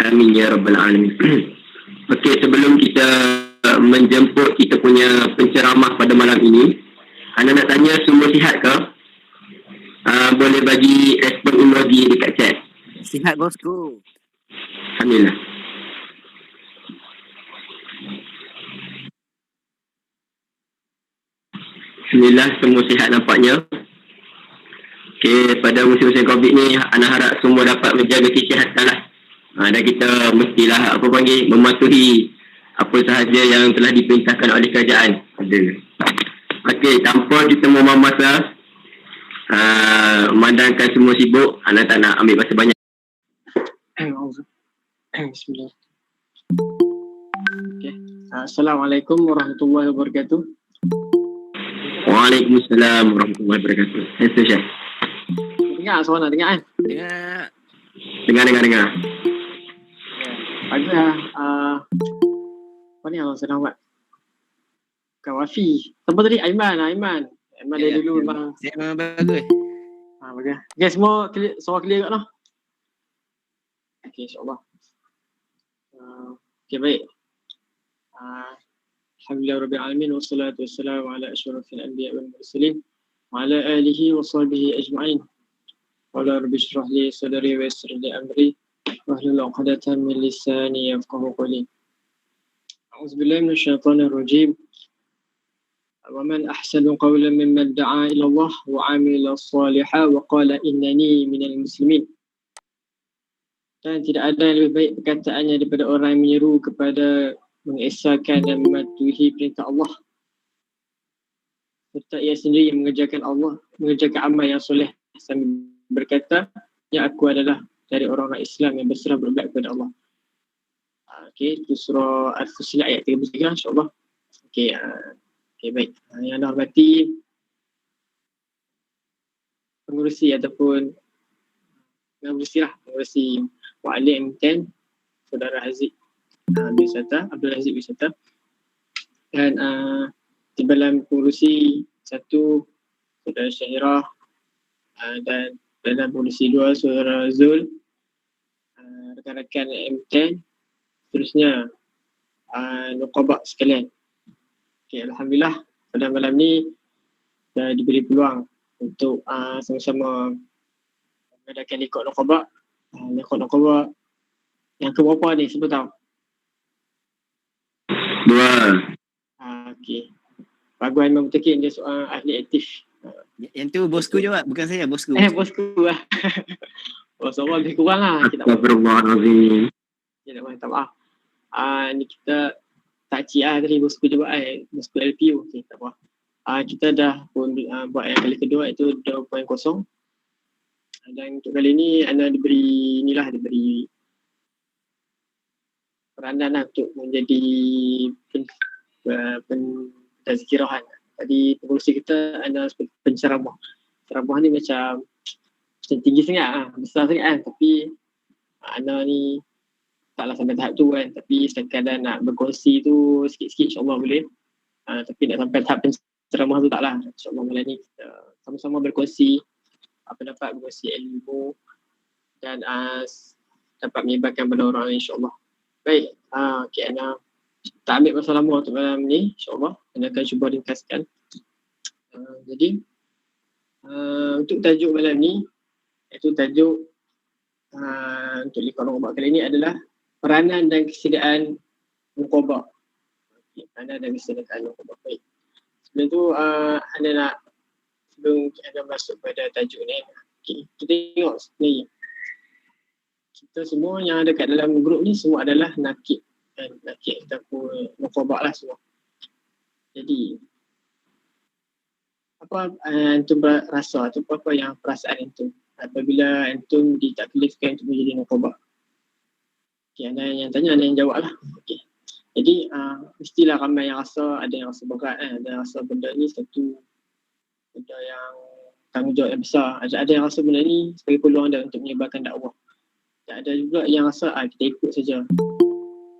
Amin ya rabbal alamin. Okey, sebelum kita menjemput kita punya penceramah pada malam ini, Ana nak tanya semua sihat ke? Boleh bagi respon emoji dekat chat. Sihat bosku. Alhamdulillah. Alhamdulillah semua sihat nampaknya. Okey, pada musim-musim COVID ni, Ana harap semua dapat menjaga kesihatan lah. Dan kita mestilah mematuhi apa sahaja yang telah diperintahkan oleh kerajaan. Okey, tanpa kita membuang masa, memandangkan semua sibuk, Ana tak nak ambil masa banyak. Bismillah. Okay. Assalamualaikum warahmatullahi wabarakatuh. Waalaikumsalam warahmatullahi wabarakatuh. Itu Syekh. Dengar suara nak dengar kan? Dengar. Bagus lah. Apa ni yang sedang buat? Bukan Wafi. Siapa tadi? Aiman dari dulu memang. Saya memang bagus. Bagus. Okay, semua clear, suara clear kat lah. Okay, insyaAllah. Okay, baik. Alhamdulillah Rabbil Alamin. Wassalatu wassalamu ala asyrafil anbiya wal mursalin. Wa ala alihi wa sahbihi ajma'in. Qala rabbi shrah li sadri wa yassir li amri wahlul 'uqdatam min lisani yafqahu qawli. A'udzubillahi minasyaitonir rajim. Wa man ahsanu qawlan mimman da'a ila Allah wa 'amila shalihan wa qala innani minal muslimin. Dan tidak ada yang lebih baik perkataannya daripada orang yang menyeru kepada mengesahkan dan mematuhi perintah Allah, serta ia sendiri yang mengerjakan amal yang soleh sambil berkata, ya aku adalah dari orang-orang Islam yang berserah berbelak kepada Allah. Okey, itu surah Al-Fusilat ayat 33 insyaAllah. Okey, baik. Yang anda hormati pengurusi ataupun pengurusi Wa'ali M10, Saudara Haziq Abdul Aziz Wisata, dan di dalam pengurusi 1 Saudara Syahirah, dan dalam pengurusi 2 Saudara Zul, rekan-rekan M10, seterusnya Nuqabak sekalian. Okay, Alhamdulillah pada malam ni dah diberi peluang untuk sama-sama mengadakan likod Nuqabak. Likod Nuqabak yang keberapa ni, siapa tahu? 2. Okey. Bagus Aiman Mutakin, dia seorang ahli aktif. Yang tu bosku je bukan saya, bosku. Bosku lah. Seorang lebih kurang lah. Astagfirullahaladzim. Ya, tak maaf. Ni kita tak cik tadi bosku je buat bosku LPU. Okey, tak apa. Kita dah pun buat yang kali kedua, iaitu 2.0. Dan untuk kali ni Ana diberi peranan lah untuk menjadi pentazkirahan. Tadi pengurusi kita Ana sebagai penceramah. Ceramah ni macam tinggi sangat, besar sangat kan. Tapi Ana ni taklah sampai tahap tu kan. Tapi sekadar nak berkongsi tu sikit-sikit insyaAllah boleh. Tapi nak sampai tahap penceramah tu taklah. InsyaAllah malam ni kita sama-sama berkongsi pendapat, berkongsi ilmu dan dapat menyebarkan pada orang insyaAllah. Baik, okay, Ana tak ambil masa lama untuk malam ni, insyaAllah Ana akan cuba ringkaskan. Jadi untuk tajuk malam ni, iaitu tajuk untuk likod Nuqabak kali ni adalah peranan dan kesediaan Nuqabak. Okay, peranan dan kesediaan Nuqabak. Baik, sebelum tu Ana nak, sebelum Ana masuk pada tajuk ni, okay, kita tengok ni, kita semua yang ada kat dalam grup ni semua adalah nakib ataupun Nuqabak lah semua. Jadi apa antum rasa atau apa yang perasaan antum apabila antum ditaklifkan untuk menjadi Nuqabak? Okay, Ana yang tanya, Ana yang jawab lah. Okay. Jadi mestilah ramai yang rasa, ada yang rasa berat ada yang rasa benda ni satu benda yang tanggungjawab yang besar. Ada yang rasa benda ni sebagai peluang dia untuk menyebarkan dakwah. Dan ada juga yang rasa kita ikut saja.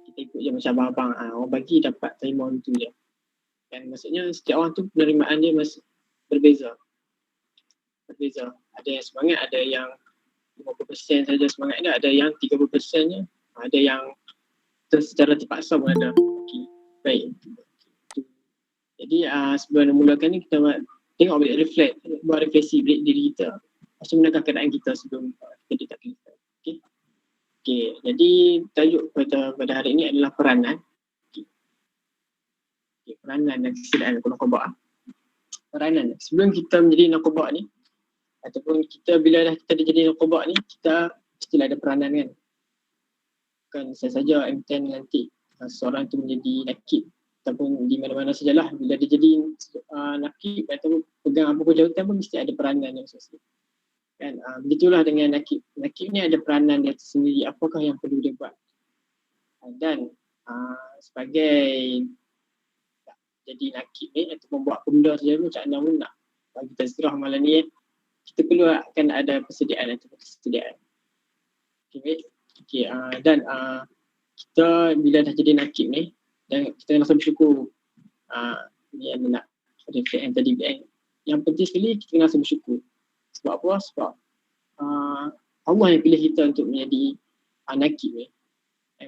Kita ikut je macam abang-abang. Orang bagi dapat terima itu je. Dan maksudnya setiap orang tu penerimaan dia berbeza. Ada yang semangat, ada yang 50% saja semangat dia, ada yang 30%-nya Ada yang secara terpaksa pun ada. Okay. Baik. Jadi sebelum memulakan ni kita tengok balik buat refleksi balik diri kita. Macam manakah keadaan kita sebelum kita ditaklifkan. Okay. Jadi tajuk pada hari ini adalah peranan. Peranan dan kesedaan nakobah. Peranan. Sebelum kita menjadi nakobah ni, ataupun bila kita jadi nakobah ni, kita mestilah ada peranan kan. Bukan saja MTN nanti seorang tu menjadi nakib ataupun di mana-mana sajalah bila dia jadi nakib ataupun pegang apa-apa jawatan pun mesti ada peranan yang sesuai. Kan begitulah dengan nakib. Nakib ni ada peranan dia sendiri, apakah yang perlu dia buat. Dan sebagai jadi nakib ni ataupun buat benda saja macam mana pun nak bagi tazkirah malam ni, kita perlu akan ada persediaan ataupun kesediaan. Okay, dan kita bila dah jadi nakib ni dan kita rasa bersyukur, ni yang nak reflect yang tadi yang penting sekali kita rasa bersyukur. Sebab apa? Sebab Allah yang pilih kita untuk menjadi nakib ni.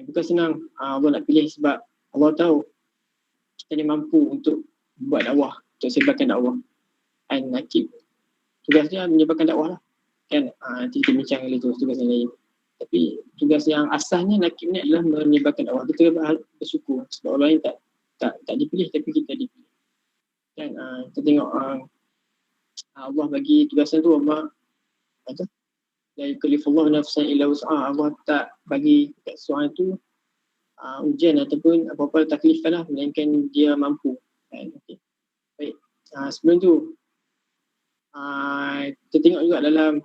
Bukan senang Allah nak pilih sebab Allah tahu kita ni mampu untuk buat dakwah, untuk sebarkan dakwah. Dan nakib tugas dia menyebarkan dakwah lah. Kan? Nanti kita bincang lagi tu tugas yang lain. Tapi tugas yang asalnya nakib ni adalah menyebarkan dakwah. Kita bersyukur sebab orang lain tak dipilih tapi kita dipilih. Kan? Kita tengok Allah bagi tugasan tu Allah kata la yukallifullahu nafsan illa wus'aha. Allah tak bagi kat seorang tu ujian ataupun apa-apa taklifan lah melainkan dia mampu. Kan? Okay. Baik. Sebelum tu kita tengok juga dalam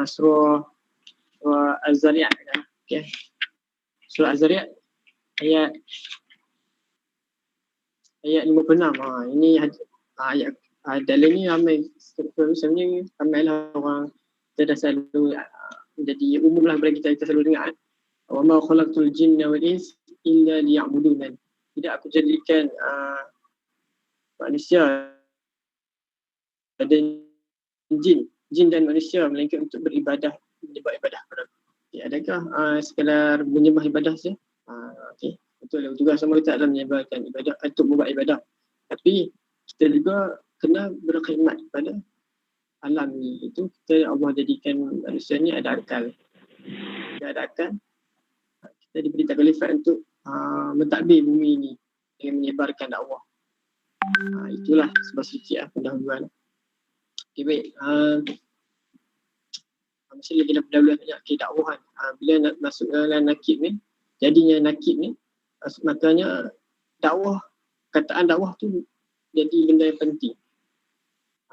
surah Az-Zariyat. Okay. Surah Az-Zariyat ayat 56. Ini ayat dalam ni ramai sebenarnya ramailah orang kita dah selalu jadi umum lah bagi kita selalu dengar. Wa ma khalaqtul jinna wal ins illa liya'budun. Tidak aku jadikan manusia dan jin dan manusia melainkan untuk beribadah, menyembah ibadah kepada aku. Okay, adakah sekadar menyembah ibadah saja? Okey, betul. Tugas sama kita adalah menyembahkan ibadah untuk membuat ibadah. Tapi kita juga kena berkhidmat kepada alam ni. Itu kita Allah jadikan manusia ni ada akal. Dia ada akal. Kita diberi taklifat untuk mentadbir bumi ni dengan menyebarkan dakwah. Itulah sebab suci pendahuluan. Okay, baik. Mesti lagi dah pendahuluan banyak dakwahan. Bila nak masuk dalam nakib ni, jadinya nakib ni, maknanya dakwah, kataan dakwah tu jadi benda yang penting.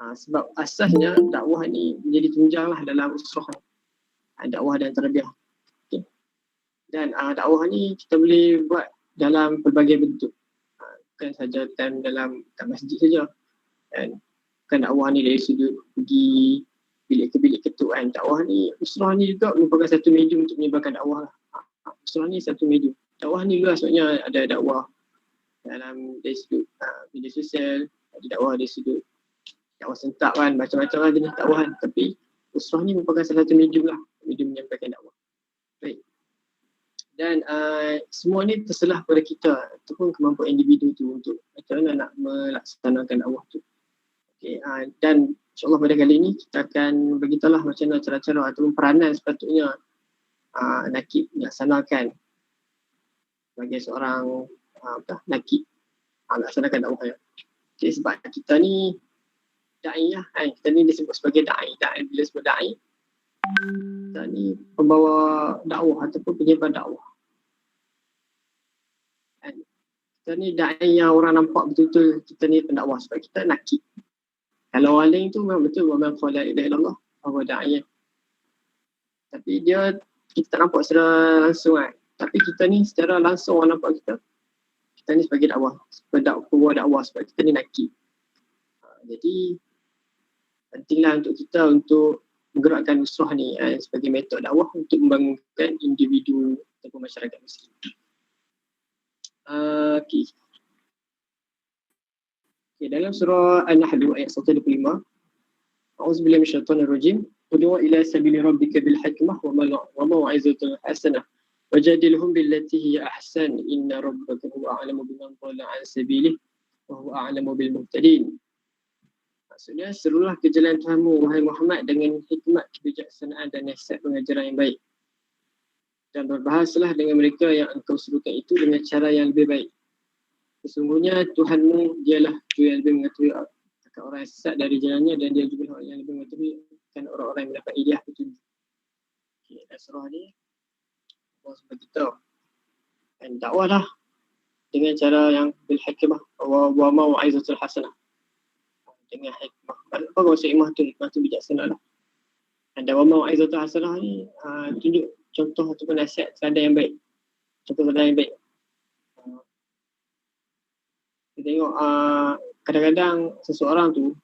Sebab asasnya dakwah ni menjadi tunjang lah dalam usrah ni. Dakwah dan tarbiyah. Okay. Dan dakwah ni kita boleh buat dalam pelbagai bentuk. Bukan saja time dalam kat masjid saja. Dan bukan dakwah ni dari sudut pergi bilik ke bilik ketuk kan. Dakwah ni, usrah ni juga merupakan satu medium untuk menyebarkan dakwah lah. Usrah ni satu medium. Dakwah ni luas, maksudnya ada dakwah dalam dari sudut media sosial, ada dakwah dari sudut dakwah sentak kan, macam-macam lah jenis dakwahan. Tapi usrah ni merupakan salah satu medium lah, medium menyampaikan dakwah. Baik. Dan semua ni terserah pada kita ataupun kemampuan individu tu untuk macam mana nak melaksanakan dakwah tu. Okay, dan insyaAllah pada kali ini kita akan beritahulah macam mana cara-cara ataupun peranan sepatutnya nakib melaksanakan sebagai seorang nakib melaksanakan dakwah. Okay, sebab kita ni da'i lah kan. Kita ni disebut sebagai da'i. Bila sebut da'i, kita ni pembawa dakwah ataupun penyebar dakwah. Kan? Kita ni da'i yang orang nampak betul-betul kita ni pendakwah sebab kita nakib. Kalau orang lain tu memang betul wa man qala la ilaha illallah bahwa da'i. Tapi dia kita tak nampak secara langsung kan. Tapi kita ni secara langsung orang nampak kita ni sebagai dakwah, pembawa dakwah sebab kita ni nakib. Jadi pentinglah untuk kita untuk menggerakkan usrah ni sebagai metod dakwah untuk membangunkan individu ataupun masyarakat Muslim. Okay, dalam surah An-Nahl ayat 125, A'udzubillahi minasyaitonir rajim. Ud'u ila sabili rabbika bil hikmah wa mau'izatil hasanah wajadilhum billati hiya ahsan inna rabbaka huwa a'lamu biman dhalla an sabilihi wa huwa a'lamu bil muhtadin. Maksudnya serulah ke jalan Tuhanmu wahai Muhammad dengan hikmat, kebijaksanaan dan nasihat pengajaran yang baik, dan berbahasalah dengan mereka yang engkau serukan itu dengan cara yang lebih baik. Sesungguhnya Tuhanmu dialah yang lebih mengetahui akan orang yang sesat dari jalannya, dan dia juga orang yang lebih mengetahui akan orang-orang yang mendapat hidayah petunjuk. Okay, dan surah ni Allah SWT beritahu, dan dakwahlah dengan cara yang bil hikmah wa mau'izatul hasanah, dengan hikmah. Apa maksud hikmah tu? Hikmah tu bijaksana lah. Dan wa mau'izatul hasanah ni tunjuk contoh ataupun nasihat teladan yang baik, contoh teladan yang baik. Kita tengok kadang-kadang seseorang tu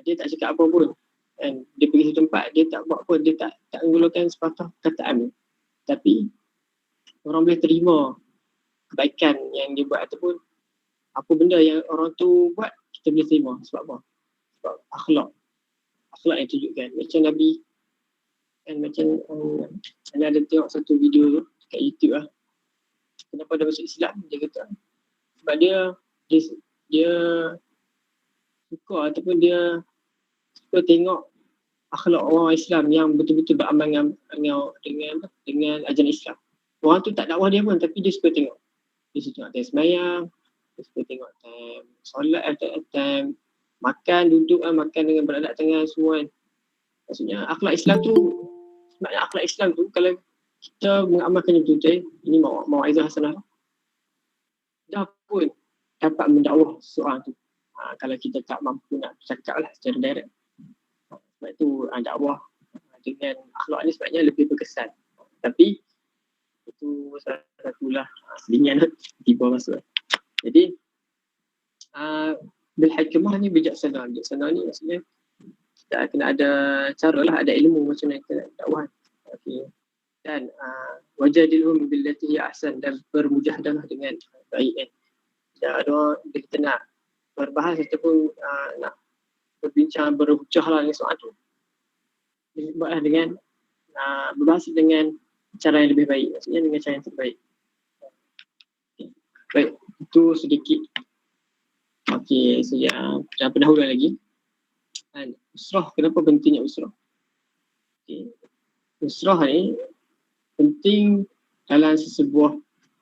dia tak cakap apa pun, kan? Dia pergi satu tempat, dia tak buat apa, dia tak menggunakan sepatah kataan, tapi orang boleh terima kebaikan yang dia buat ataupun apa benda yang orang tu buat, kita boleh terima. Sebab apa? Sebab akhlak yang tunjukkan. Macam Nabi kan, macam ada tengok satu video tu kat YouTube lah, kenapa dia masuk Islam. Dia kata sebab dia suka ataupun dia suka tengok akhlak orang Islam yang betul-betul beramal dengan ajaran Islam. Orang tu tak dakwah dia pun, tapi dia suka tengok. Dia suka tengok time sembahyang, dia suka tengok time solat, time makan, duduk makan dengan beradat tangan semua kan. Maksudnya akhlak Islam tu, sebenarnya akhlak Islam tu kalau kita mengamalkan betul-betul, ini mau'izah hasanah, dah pun dapat mendakwah seorang tu. Kalau kita tak mampu nak cakap lah secara direct. Sebab tu dakwah dengan akhlak ni sebenarnya lebih berkesan. Tapi itu salah satulah selingan tiba masuk. Jadi bil hikmah ni bijaksana. Bijaksana ni maksudnya kita kena ada cara lah, ada ilmu macam mana kita nak dakwah. Okay. Dan wajadilhum billati hiya ahsan, dan bermujahadalah dengan baik kan. Bila kita nak berbahas ataupun nak berbincang, berhujah lah dengan soal tu, buatlah dengan berbahas dengan cara yang lebih baik, maksudnya dengan cara yang terbaik. Okay. Baik, itu sedikit. Okey, saya pendahuluan lagi. Usrah, kenapa pentingnya usrah? Okay. Usrah ni penting dalam sebuah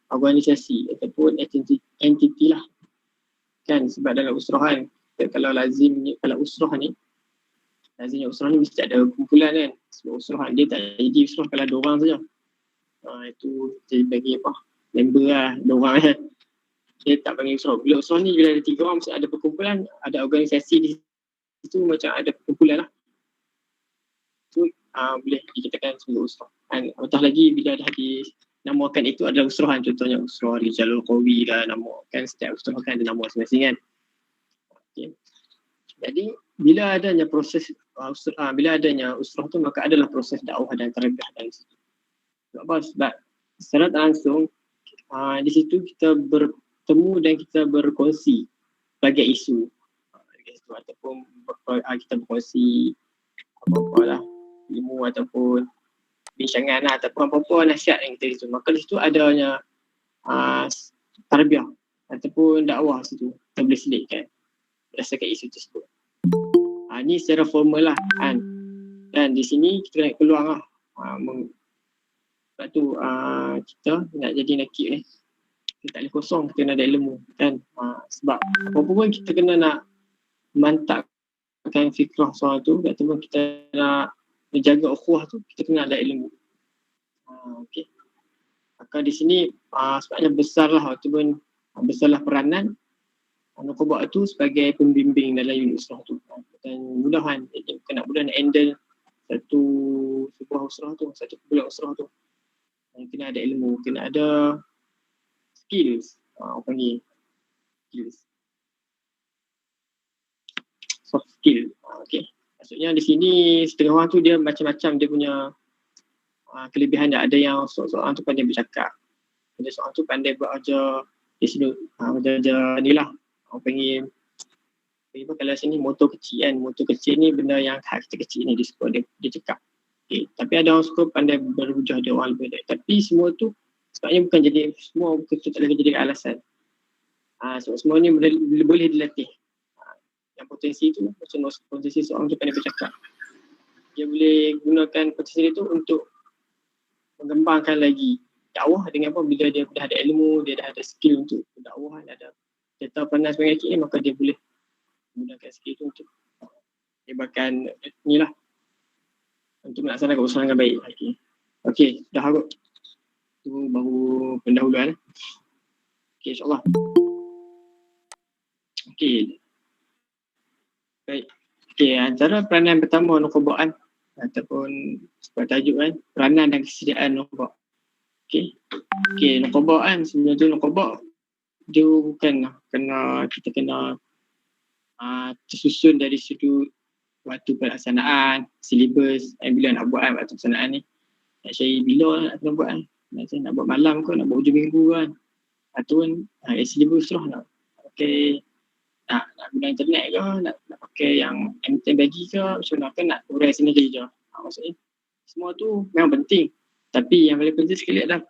organisasi ataupun entiti lah kan. Sebab dalam usrah kan, kalau usrah ni mesti ada kumpulan kan. Sebab usrah dia tak jadi usrah kalau ada orang saja. Itu jadi bagi apa, member lah, ada orang kan. Dia tak panggil usrah. Bila usrah ni, bila ada 3 orang mesti ada perkumpulan, ada organisasi di situ, macam ada perkumpulan lah. Itu boleh dikatakan sebagai usrah. Apatah lagi bila dah dinamakan itu adalah usrah kan. Contohnya usrah Rijalul Qawi lah, namakan setiap usrah kan ada nama masing-masing kan. Okay. Jadi bila adanya proses bila adanya usrah tu, maka adalah proses dakwah dan tarbiyah dan situ. Sebab apa? Sebab secara tak langsung di situ kita bertemu dan kita berkongsi bagai isu ataupun kita berkongsi apa-apa lah, ilmu ataupun bincangan lah, ataupun apa-apa nasihat yang kita itu. Maka di situ adanya tarbiyah ataupun dakwah situ, kita boleh selitkan berdasarkan isu tersebut. Ni secara formal lah kan. Dan di sini kita kena peluang lah. Sebab tu kita nak jadi nakib ni, kita tak boleh kosong, kita kena ada ilmu kan. Sebab apa-apa pun kita kena nak mantapkan fikrah soal tu, ataupun kita nak menjaga ukhuwah tu, kita kena ada ilmu. Okay. Maka di sini sebabnya besarlah ataupun besarlah peranan Nuqabah itu sebagai pembimbing dalam unit usrah tu. Dan mudahan, kena mudah nak handle sebuah usrah tu, satu kumpulan usrah tu. Kena ada ilmu, kena ada skills. Apa panggil skills, soft skill. Okay. Maksudnya di sini setengah orang tu dia macam-macam, dia punya kelebihan dia. Ada yang seorang tu pandai bercakap, ada seorang tu pandai buat kerja di sini, kerja ni lah. Orang panggil kalau sini motor kecil kan, motor kecil ni benda yang hak kita kecil ni, dia suka dia cakap. Okay. Tapi ada orang suka pandai berhujah, ada orang lebih baik. Tapi semua tu sebabnya bukan jadi, semua betul tak boleh jadi alasan. Sebab semua ni boleh dilatih. Yang potensi tu, macam potensi seorang tu pandai bercakap. Dia boleh gunakan potensi dia tu untuk mengembangkan lagi dakwah dengan apa, bila dia dah ada ilmu, dia dah ada skill untuk dakwah, dia tahu pandai sebagai ni, maka dia boleh menggunakan skill tu untuk dia bahkan ni lah untuk melaksanakan usaha dengan baik. Okey, dah harap tu baru pendahuluan. Okey, insyaAllah. Okey. Baik. Okey, antara peranan pertama nukhbaan ataupun sebuah tajuk kan, peranan dan kesediaan nukhbah. Okey, nukhbaan sebenarnya tu nukhbah dia bukan kita kena tersusun dari sudut waktu pelaksanaan, silibus, bila nak buat waktu pelaksanaan ni. Nak cari bila nak kena buat nak buat malam ke, nak buat hujung minggu kan. Ataupun silibus lah nak pakai, nak guna internet ke, nak pakai yang MTN bagi ke, macam mana ke, nak urai sendiri je. Maksudnya semua tu memang penting. Tapi yang paling penting sekali adalah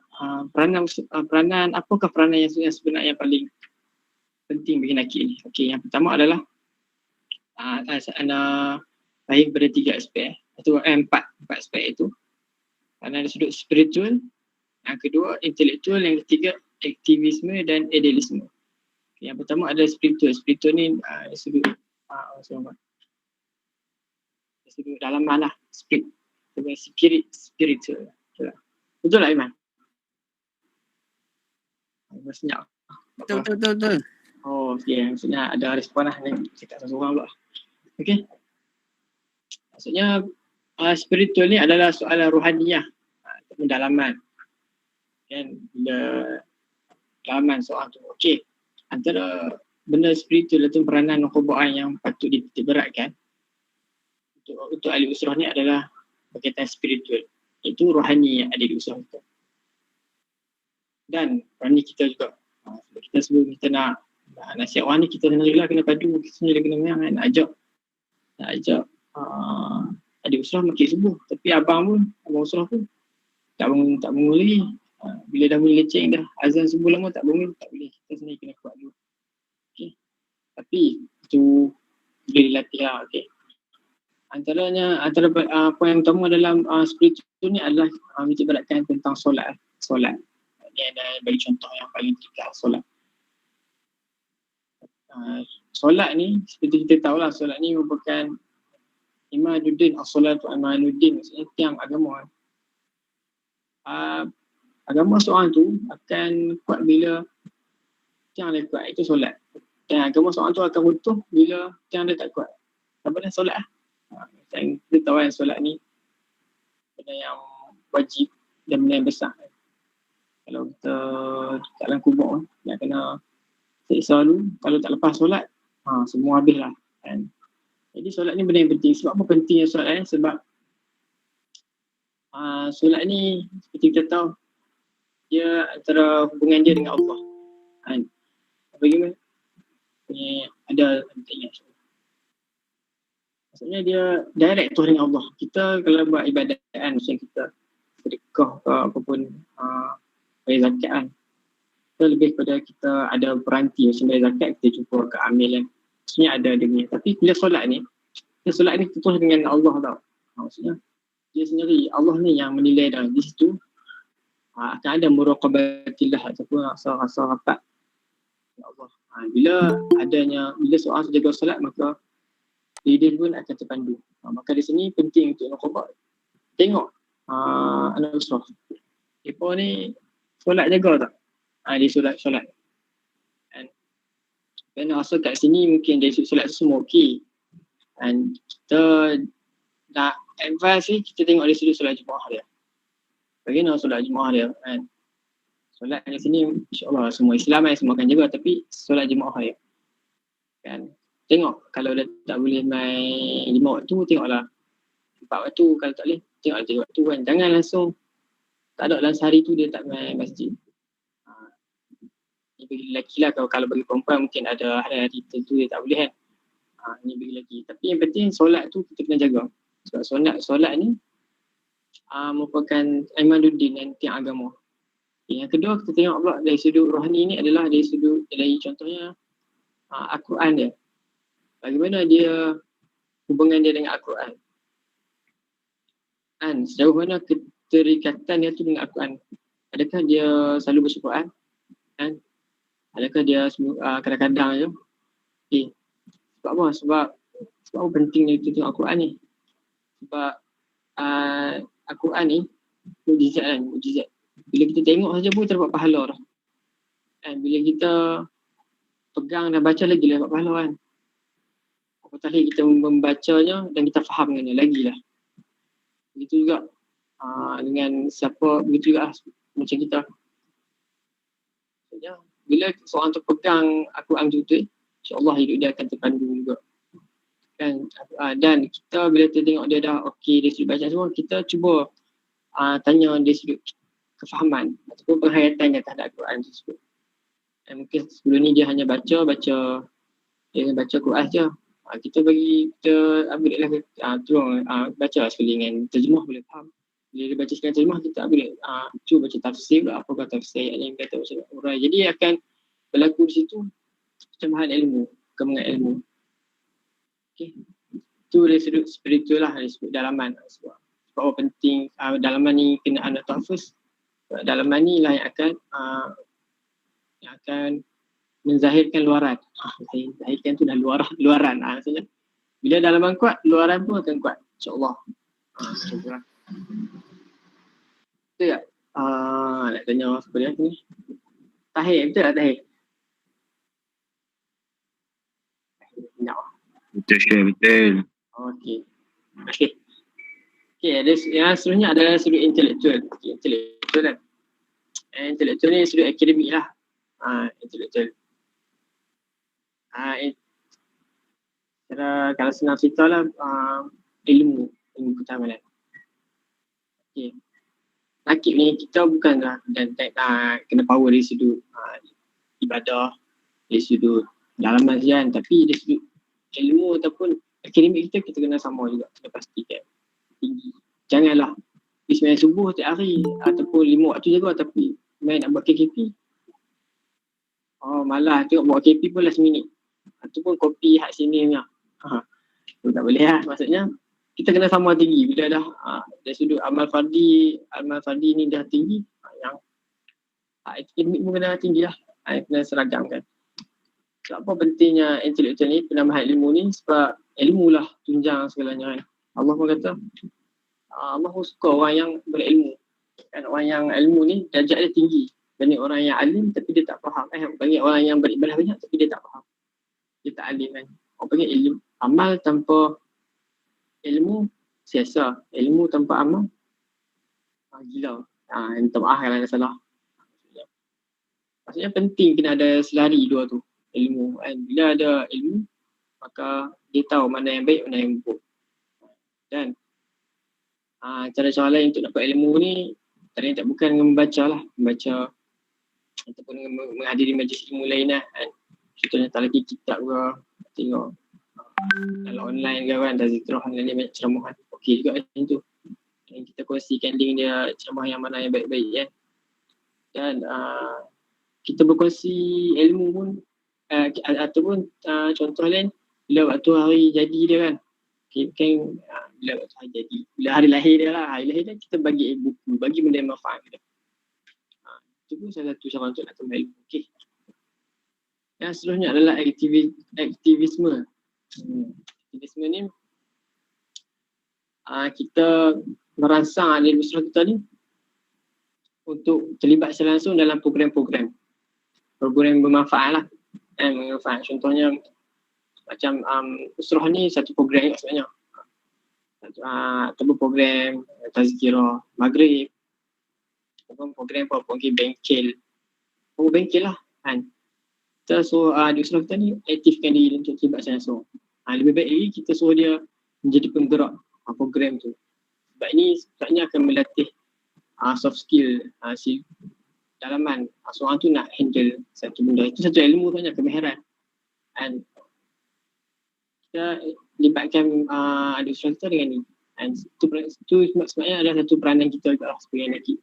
peranan, apakah peranan yang sebenarnya yang paling penting bagi nakik ni. Okey, yang pertama adalah baik pada 3 aspek atau 4 aspek itu. Kerana ada sudut spiritual, yang kedua intelektual, yang ketiga aktivisme dan idealisme. Yang pertama adalah spiritual. Spiritual ni sudut sudut dalaman lah, spiritual. Betul tak Iman? Senyap. Betul. Oh, okey. Maksudnya ada respon lah ni. Cakap seorang pula. Okey. Maksudnya spiritual ni adalah soalan rohaniyah ataupun dalaman. Kan, bila dalaman soal tu. Okey. Antara benda spiritual atau peranan nukhbaan yang patut ditiberatkan untuk ahli usrah ni adalah berkaitan spiritual. Itu rohani yang ada di usrah kita. Dan rohani kita juga. Kita sebelum kita nak nasihat orang ni, kita sendirilah kena padu, kita sendiri kena memang nak ajak adik usrah makik subuh. Tapi abang usrah pun tak bangun lagi. Bila dah mula leceng dah, azan subuh lama tak bangun, tak boleh. Kita sendiri kena kuat dulu. Okay. Tapi itu boleh dilatih lah. Okay. Antara poin utama dalam spiritual ni adalah menitikberatkan tentang solat. Ini ada bagi contoh yang paling dekat, solat. Solat ni seperti kita tahulah, solat ni merupakan imaduddin, as-salatu imaduddin, maksudnya tiang agama. Agama seorang tu akan kuat bila tiang dia kuat, itu solat. Dan agama seorang tu akan runtuh bila tiang dia tak kuat. Apa dia solat lah. Kita tahu kan solat ni benda yang wajib dan benda yang besar. Kalau kita kat dalam kubur dia kena siksa dulu, kalau tak lepas solat semua habis lah kan. Jadi solat ni benda yang penting. Sebab apa pentingnya solat ni? Sebab solat ni seperti kita tahu dia antara hubungan dia dengan Allah kan. Bagaimana? Ni ada ingat. Maksudnya dia direct tu dengan Allah. Kita kalau buat ibadat kan, macam kita sedekah ke apapun bayar zakat kan, kita lebih kepada kita ada peranti macam bayar zakat, kita jumpa ke amil kan. Maksudnya ada dengan. Tapi bila solat ni terus dengan Allah tau. Maksudnya dia sendiri, Allah ni yang menilai dah. Di situ akan ada muraqabatillah ataupun rasa rapat Allah. Bila seorang jaga solat, maka dia pun akan terpandu. Maka di sini penting untuk nukhbah tengok anak usrah. Mereka ni solat jaga tak? Dia solat. And kerana rasa kat sini mungkin dia solat semua okey. And kita nak advance ni, kita tengok dia sudut solat Jumaat dia. Bagaimana solat Jumaat dia kan? Solat di sini insyaAllah semua Islam semua akan jaga, tapi solat Jumaat dia kan. Tengok kalau dia tak boleh main 5 waktu, tengoklah 4 waktu. Kalau tak boleh, tengoklah 3 waktu kan. Jangan langsung tak ada dalam sehari tu dia tak main masjid. Ini bagi lelaki lah. Kalau bagi perempuan mungkin ada hari-hari tertentu dia tak boleh kan. Ini bagi lelaki. Tapi yang penting solat tu kita kena jaga. Sebab solat ni merupakan Imaduddin dan tiang agama. Yang kedua kita tengok pula dari sudut rohani ni adalah dari contohnya Al-Quran dia. Bagaimana dia hubungan dia dengan Al-Quran. Kan sejauh mana keterikatan dia tu dengan Al-Quran. Adakah dia selalu baca Quran? Kan? Adakah dia kadang-kadang je? Okay. Sebab apa? Sebab apa pentingnya kita tengok Al-Quran ni? Sebab Al-Quran ni mukjizat kan, mukjizat. Bila kita tengok saja pun kita dapat pahala dah. Dan bila kita pegang dan baca lagi lah dapat pahala kan. Apatah lagi kita membacanya dan kita faham dengan dia lagi lah. Begitu juga dengan siapa, begitu juga macam kita. Bila seorang tu pegang Al-Quran tu, insyaAllah hidup dia akan terpandu juga. Dan kita bila kita tengok dia dah okey, dia sudah baca semua, kita cuba tanya dia sudut kefahaman ataupun penghayatan terhadap Al-Quran tersebut. Mungkin sebelum ni dia hanya baca Quran je. Kita upgrade lah, tolong baca sekali dengan terjemah boleh faham. Bila dia baca sekali terjemah, kita upgrade, cuba baca tafsir pula, apakah tafsir ayat yang kata macam urai. Jadi akan berlaku di situ pertambahan ilmu, perkembangan ilmu. Okay. Itu dari sudut spiritual lah, dari sudut dalaman. Sebab apa penting dalaman ni kena anda tahfiz. Dalaman ni lah yang akan menzahirkan luaran. Zahirkan tu dah luaran. Maksudnya bila dalaman kuat, luaran pun akan kuat. InsyaAllah. InsyaAllah. Betul tak? Nak tanya siapa dia ni? Tahir, betul tak Tahir? Betul Syekh, betul. Okey, ada yang seterusnya adalah sudut intelektual. Intelektual kan. Intelektual ni sudut akademik lah. Intelektual. Kalau senang cerita lah, ilmu pertama lah. Okey. Nakib ni kita bukanlah dan kena power dari sudut ibadah, dari sudut dalaman saja kan, tapi dari sudut ilmu ataupun akademik kita kena sama juga, kena pastikan tinggi. Janganlah sembahyang subuh setiap hari ataupun 5 waktu jaga tapi main nak buat KKP. Malah tengok buat KKP pun last minute. Ataupun kopi hak sini punya. Tu tak boleh lah. Maksudnya kita kena sama tinggi. Bila dah dari sudut amal fardi ni dah tinggi, yang akademik pun kena tinggi lah. Kena seragam kan. Sebab apa pentingnya intelektual ni, penambahan ilmu ni? Sebab ilmu lah tunjang segalanya kan. Allah pun kata, Allah pun suka orang yang berilmu. Kan orang yang ilmu ni darjat dia tinggi. Banyak orang yang alim tapi dia tak faham. Banyak orang yang beribadah banyak tapi dia tak faham. Dia tak alim kan. Orang panggil ilmu. Amal tanpa ilmu sia-sia. Ilmu tanpa amal gila. Minta maaf kalau ada salah. Maksudnya penting kena ada selari dua tu. Ilmu kan. Bila ada ilmu maka dia tahu mana yang baik, mana yang buruk. Dan cara-cara lain untuk dapat ilmu ni tak bukan dengan membaca ataupun menghadiri majlis ilmu lain lah kan. Contohnya tak lagi kitab ke, tengok kalau online ke kan, tazkirah online ni banyak ceramahan. Okey juga macam tu. Yang kita kongsikan link dia, ceramah yang mana yang baik-baik kan. Dan kita berkongsi ilmu pun ataupun contoh lain, bila waktu hari jadi dia kan, kan bila waktu hari jadi, bila hari lahir dia lah, hari lahir dia kita bagi buku, bagi benda yang manfaat kita. Itu pun salah satu cara untuk nak tambah ilmu. Okey. Yang seterusnya adalah aktivisme. Aktivisme ni kita merangsang ahli masyarakat kita ni untuk terlibat secara langsung dalam program bermanfaat lah. Bermanfaat. Contohnya macam usrah ni satu program juga sebenarnya. Ataupun program tazkirah maghrib, ataupun program bengkel lah kan. Kita suruh di usrah kita ni aktifkan diri untuk terlibat secara langsung. Lebih baik lagi kita suruh dia menjadi penggerak program tu. Sebab ini sebabnya akan melatih soft skill, dalaman seorang tu nak handle satu benda. Itu satu ilmu sebenarnya, kemahiran. Dan kita libatkan ahli usrah kita dengan ni. And itu sebenarnya adalah satu peranan kita juga lah sebagai lelaki.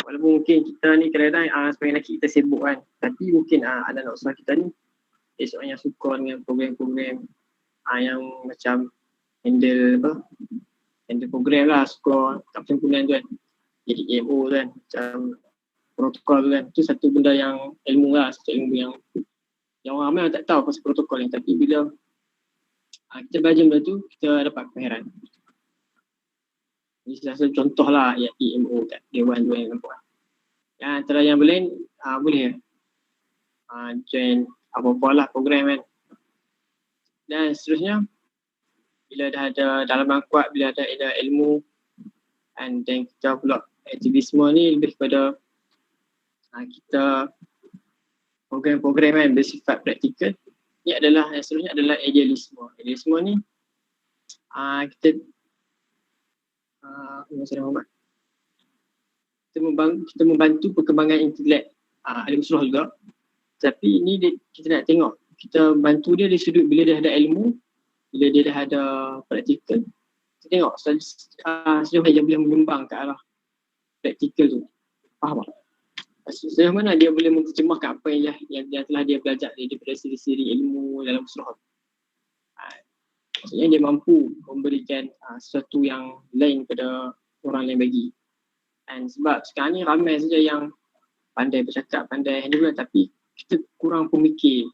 Walaupun mungkin kita ni kadang-kadang sebagai lelaki kita sibuk kan, tapi mungkin anak-anak usaha kita ni esoknya suka dengan program-program yang macam handle program lah, suka tak perhimpunan tu kan, jadi EMO tu kan, macam protokol tu kan, tu satu benda yang ilmu lah, satu ilmu yang orang ramai tak tahu pasal protokol ni, tapi bila kita belajar benda tu, kita dapat kemahiran. Jadi salah satu contoh lah EMO kat Dewan tu yang nampak. Yang antara yang boleh boleh join apa-apa lah program kan. Dan seterusnya, bila dah ada dalaman kuat, bila ada ilmu, dan kita pula aktivisme ni lebih kepada kita program-program kan bersifat praktikal. Ini adalah yang seterusnya adalah idealisme. Idealisme ni kita kita membantu perkembangan intelek ahli usulah juga. Tapi ini kita nak tengok, kita bantu dia dari sudut bila dia ada ilmu, bila dia dah ada praktikal. Kita tengok sejauh mana dia boleh mengembang ke arah praktikal tu. Faham tak? Sejauh mana dia boleh menterjemahkan apa yang telah dia belajar daripada siri-siri ilmu dalam usulah. Maksudnya dia mampu memberikan sesuatu yang lain kepada orang lain bagi. And sebab sekarang ni ramai saja yang pandai bercakap, pandai handle, tapi kita kurang pemikir,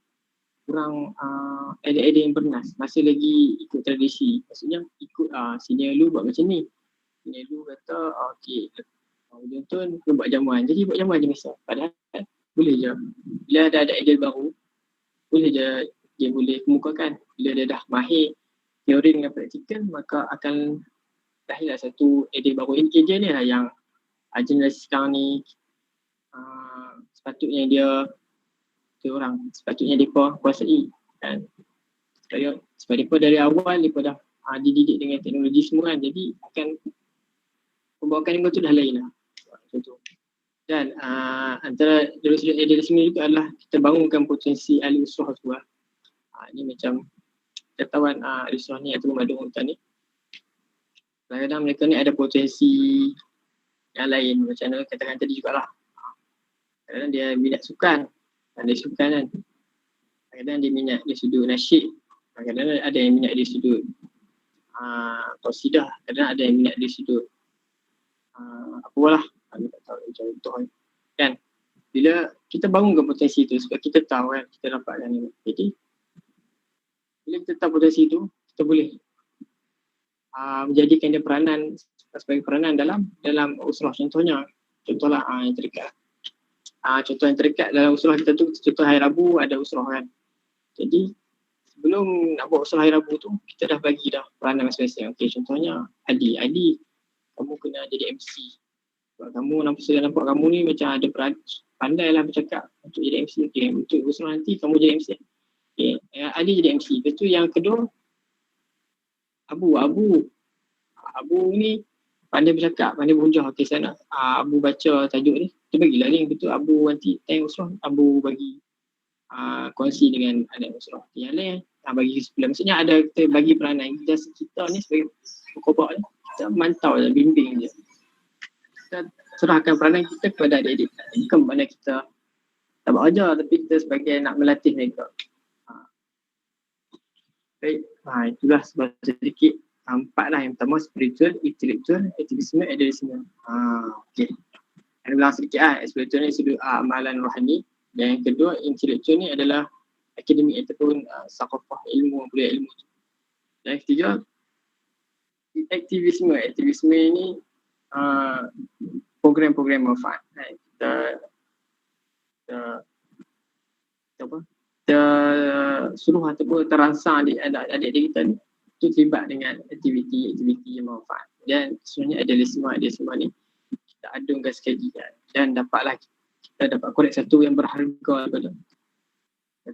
kurang idea-idea yang bernas, masih lagi ikut tradisi. Maksudnya ikut senior lu buat macam ni, senior lu kata okey, contoh lu buat jamuan, jadi buat jamuan je misal. Padahal boleh je, bila ada idea baru, boleh je dia boleh kemukakan. Bila dia dah mahir teori dengan praktikal, maka akan lahirlah satu idea baru. Idea ni lah yang generasi sekarang ni sepatutnya sepatutnya mereka kuasai kan. Sebab mereka dari awal mereka dah dididik dengan teknologi semua kan, jadi akan pembawakan mereka tu dah lain lah contoh. Dan antara dari sudut idealisme juga adalah kita bangunkan potensi ahli usulah tu lah. Ini macam ketahuan ahli usulah ni atau pemadung hutan ni, kadang-kadang mereka ni ada potensi yang lain, macam mana katakan tadi jugalah. Kadang-kadang dia minat sukan, ada sukan kan. Kadang-kadang dia minat di sudut nasyid, kadang-kadang ada yang minat di sudut qasidah, kadang-kadang ada yang minat di sudut apalah, tak tahu contoh kan. Bila kita bangunkan potensi tu, sebab kita tahu kan, kita dapatkan ni. Jadi bila kita tahu potensi tu, kita boleh menjadikan dia peranan sebagai peranan dalam usulah. Contohlah yang terdekat. Contoh yang terdekat dalam usulah kita tu, contoh hari Rabu ada usulah kan. Jadi sebelum nak buat usulah hari Rabu tu, kita dah bagi dah peranan masing-masing. Okey, contohnya Adi, kamu kena jadi MC. Sebab kamu nampak kamu ni macam ada pandai lah bercakap untuk jadi MC. Okey, untuk usulah nanti kamu jadi MC. Okey, Adi jadi MC. Lepas tu yang kedua Abu ni pandai bercakap, pandai berhujah. Okey, saya nak Abu baca tajuk ni. Dia bagilah link. Betul Abu nanti time usulah, Abu bagi kongsi dengan anak usulah. Yang lain bagi sebelah. Maksudnya ada kita bagi peranan. Kita ni sebagai pokok ni, kita mantau je, bimbing je. Kita serahkan peranan kita kepada adik-adik. Bukan bermakna kita tak buat ajar, tapi kita sebagai nak melatih mereka. Baik, itulah sebab sedikit. 4 lah. Yang pertama spiritual, intellectual, aktivisme, idealisme. Okey. Yang ulang sedikit spiritual ni sudut amalan rohani. Dan yang kedua, intellectual ni adalah akademik ataupun sakofah ilmu, budaya ilmu. Dan yang ketiga, aktivisme. Aktivisme ni program-program manfaat. Kita suruh ataupun terangsang adik-adik kita ni itu terlibat dengan aktiviti yang manfaat. Dan sebenarnya idealisme ni kita adungkan sekali dan dapatlah kita dapat korek satu yang berharga daripada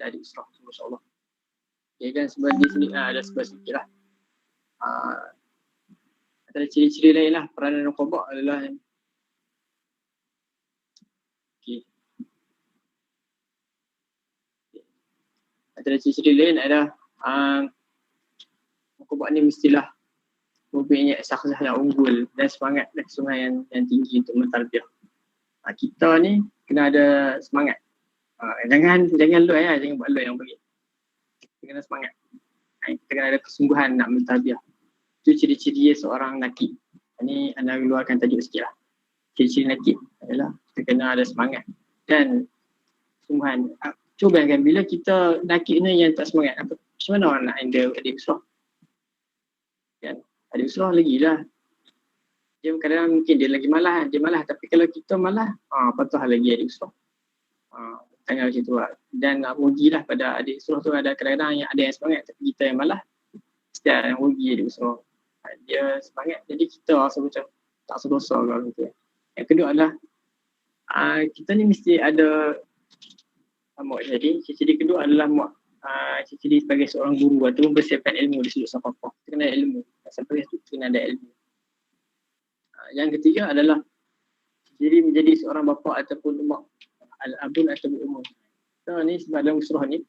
adik usaha, masya-Allah. Okay, kan sebab di sini ada sebab sikit lah. Ada ciri-ciri lain lah peranan Nuqaba adalah antara ciri-ciri lain adalah Nuqaba ni mestilah mempunyai syakhsiyah yang unggul dan semangat dan kesungguhan yang tinggi untuk mentarbiyah. Kita ni kena ada semangat. Jangan load jangan buat load yang bagi. Kita kena semangat. Kita kena ada kesungguhan nak mentarbiyah. Itu ciri-ciri seorang nakib. Ini anda keluarkan tajuk sikit lah. Ciri-ciri nakib adalah kita kena ada semangat dan kesungguhan. Cuba bayangkan bila kita nakib ni yang tak semangat, macam mana orang nak handle adik besar? Kan? Adik besar lagi lah. Dia kadang-kadang mungkin dia lagi malas, dia malas. Tapi kalau kita malas, patut lagi adik besar. Tengah macam tu lah. Dan rugilah pada adik besar tu, ada kadang-kadang yang ada yang semangat tapi kita yang malas. Mesti ada yang rugi adik besar. Dia semangat, jadi kita rasa macam tak sedosa kalau gitu. Yang kedua adalah kita ni mesti ada jadi ciri kedua adalah ciri sebagai seorang guru ataupun bersiapkan ilmu di sudut apa-apa. Kita kena ilmu. Sampai itu kita kena ada ilmu. Yang ketiga adalah ciri menjadi seorang bapa ataupun mak, al-abun ataupun umum. So ni sebab dalam surah ni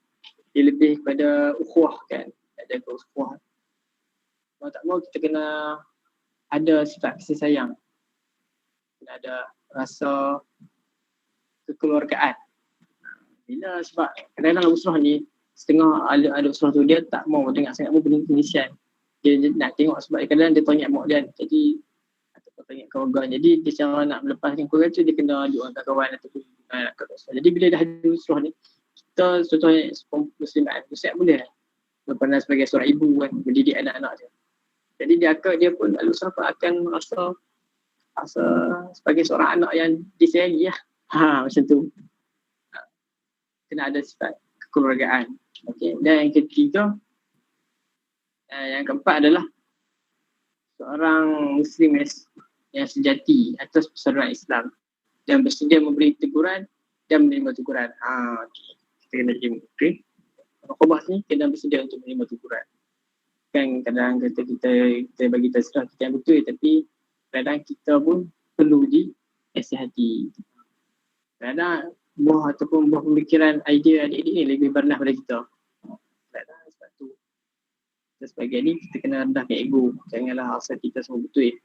dia lebih kepada ukhuwah kan. Ada ukhuwah. Mau tak mau kita kena ada sifat kasih sayang. Kena ada rasa kekeluargaan. Bila sebab kadang-kadang usrah ni setengah ada usrah tu dia tak mau dengar sangat pun benda penisian. Dia nak tengok sebab kadang-kadang dia tanya mak dia. Jadi ataupun tanya kawan-kawan. Jadi dia cara nak melepaskan keluarga tu dia kena duduk dengan kawan ataupun kat usrah. Jadi bila dah ada usrah ni kita contohnya muslimat boleh berperan sebagai seorang ibu kan, mendidik anak-anak dia. Jadi dia pun al-usrah pun akan rasa sebagai seorang anak yang disayangi lah. Macam tu. Kena ada sifat kekeluargaan. Okay. Dan yang ketiga, yang keempat adalah seorang muslim yang sejati atas persaudaraan Islam dan bersedia memberi teguran dan menerima teguran. Okay. Kita kena terima. Okay. Khobas ni kena bersedia untuk menerima teguran. Kan kadang kita bagi terserah kita yang betul tapi kadang kita pun perlu dinasihati. Kadang buah ataupun buah pemikiran idea adik-adik ni lebih bernas pada kita. Kadang sebab tu kita sebagai ni kita kena rendahkan ego. Janganlah rasa kita semua betul.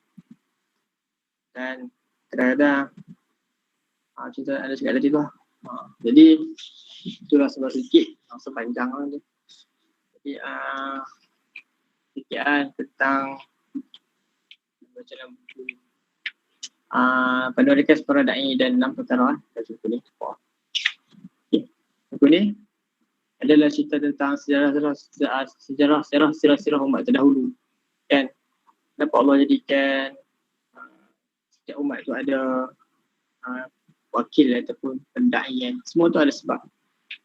Dan kadang-kadang cerita ada cakap tadi tu lah. Jadi itulah sebab sedikit sepanjang lah tu. Jadi fikiran tentang baca dalam buku Panduan Ringkas Para Da'i dan 6 perkara buku ni. Okay. Buku ni adalah cerita tentang sejarah umat terdahulu. Kan? Kenapa Allah jadikan setiap umat tu ada wakil ataupun pendai kan. Semua tu ada sebab.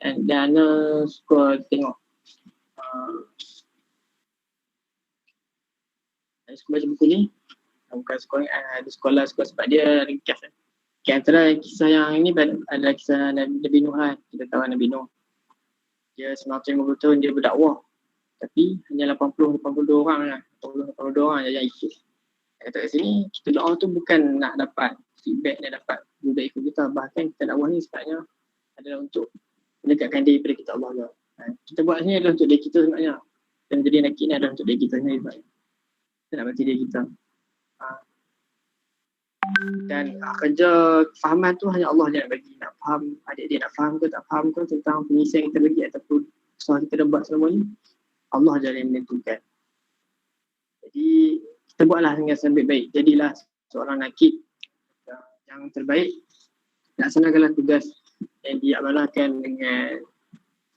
Dan suka tengok suka baca buku ni. Bukan sekolah, ada sekolah sebab dia ringkas kan. Okay, antara kisah yang ini adalah kisah Nabi Nuh kan. Kita tahu Nabi Nuh. Dia 950 tahun dia berdakwah. Tapi hanya 82 orang lah. 82 orang yang ikut. Kata kat sini, kita doa tu bukan nak dapat feedback, nak dapat mudah ikut kita. Bahkan kita dakwah ni sebenarnya adalah untuk mendekatkan diri pada kita Allah lah. Kita buat ni adalah untuk diri kita sebenarnya. Dan jadi nakik ni adalah untuk diri kita sendiri sebenarnya. Kita nak bantu diri kita. Dan kerja kefahaman tu hanya Allah yang nak bagi. Nak faham, adik-adik nak faham ke tak faham ke tentang pengisian kita bagi ataupun soal kita dah buat selama ni, Allah je yang menentukan. Jadi kita buatlah dengan sebaik-baik. Jadilah seorang nakib yang terbaik. Laksanakanlah tugas yang diamanahkan dengan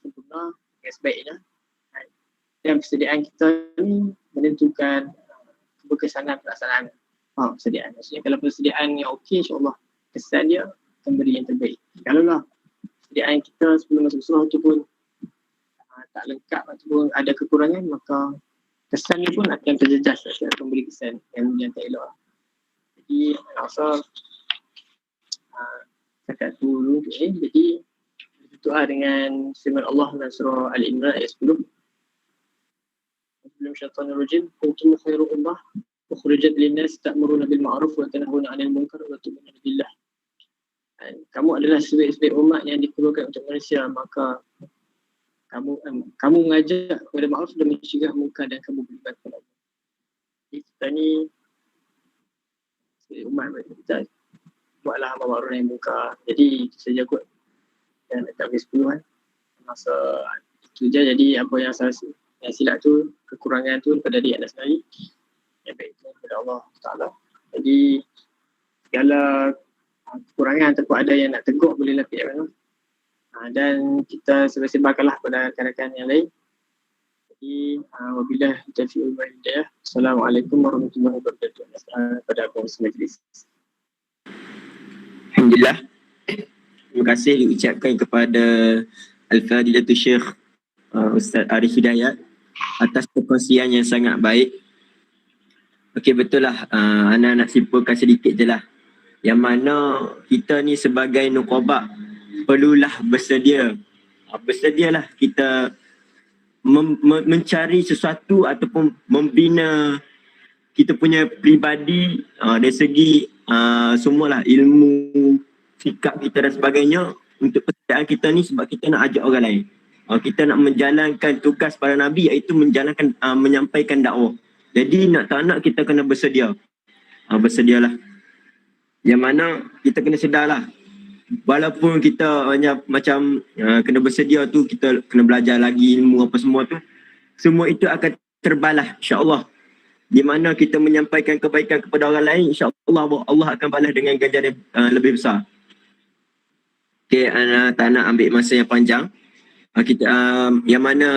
sempurna, dengan sebaiknya. Dan persediaan kita ni menentukan keberkesanan pelaksanaan. Persediaan. Maksudnya kalau persediaan yang okey, insyaAllah kesan dia akan beri yang terbaik. Kalau lah persediaan kita sebelum masuk surah tu pun tak lengkap ataupun ada kekurangan, maka kesan ni pun akan terjejas, akan beri kesan yang tak elok. Jadi rasa cakap tu dulu. Jadi berdoa dengan firman Allah dalam surah Al-Imran ayat 10. Sebelum syaitanir rajim, kuntum khairu ummah ukhrijat linnas ta'muruna bil ma'ruf wa tanhauna 'anil munkar wa tu'minuna billah. Kamu adalah sebaik-baik umat yang dikeluarkan untuk manusia, maka kamu mengajak kepada ma'ruf dan mencegah munkar dan kamu beribadah kepada Allah. Jadi kita ni sebagai umat kita buatlah amal ma'ruf nahi munkar. Jadi itu saja kot. Dan dekat habis 10 kan. Masa itu je. Jadi apa yang saya yang silap tu, kekurangan tu daripada diri anda sendiri. Yang baik itu daripada Allah Ta'ala. Jadi segala kekurangan ataupun ada yang nak tegur boleh lapik kan. Dan kita sebar-sebarkanlah pada rakan-rakan yang lain. Jadi wabillahi taufiq wal hidayah. Assalamualaikum warahmatullahi wabarakatuh. Pada pengurusi majlis. Alhamdulillah. Terima kasih diucapkan kepada Al-Fadilatul Syekh Ustaz Arif Hidayat atas perkongsian yang sangat baik. Okey, betul lah. Ana nak simpulkan sedikit je lah. Yang mana kita ni sebagai nuqabah perlulah bersedia. Bersedialah kita mencari sesuatu ataupun membina kita punya peribadi dari segi semualah ilmu, sikap kita dan sebagainya untuk persediaan kita ni sebab kita nak ajak orang lain. Kita nak menjalankan tugas para Nabi iaitu menjalankan menyampaikan dakwah. Jadi nak tak nak kita kena bersedia. Bersedialah. Yang mana kita kena sedarlah. Walaupun kita macam kena bersedia tu, kita kena belajar lagi ilmu apa semua tu. Semua itu akan terbalas insya-Allah. Di mana kita menyampaikan kebaikan kepada orang lain, insya-Allah Allah akan balas dengan ganjaran lebih besar. Okey, ana tak nak ambil masa yang panjang. Kita yang mana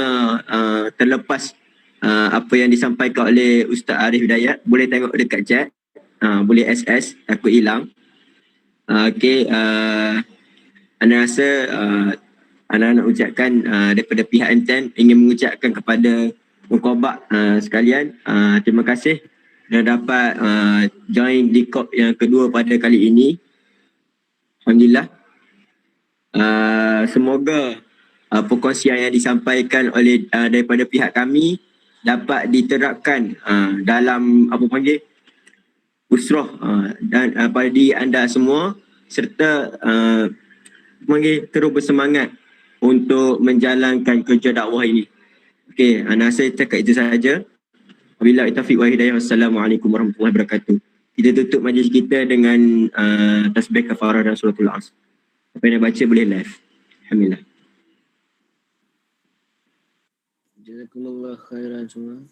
terlepas apa yang disampaikan oleh Ustaz Arif Hidayat, boleh tengok dekat chat. Boleh SS, takut hilang. Okey, ana rasa ana nak ucapkan daripada pihak Enten ingin mengucapkan kepada Muqabah sekalian, terima kasih dah dapat join di COP yang kedua pada kali ini. Alhamdulillah. Semoga perkongsian yang disampaikan oleh daripada pihak kami dapat diterapkan dalam usrah dan pada diri anda semua serta terus bersemangat untuk menjalankan kerja dakwah ini. Okey, ana rasa cakap itu saja. Wabillahi taufiq wal hidayah. Wassalamualaikum warahmatullahi wabarakatuh. Kita tutup majlis kita dengan tasbih kafarah dan suratul Asr. Apa yang nak baca boleh live. Alhamdulillah. Jazakumullah khairan semua.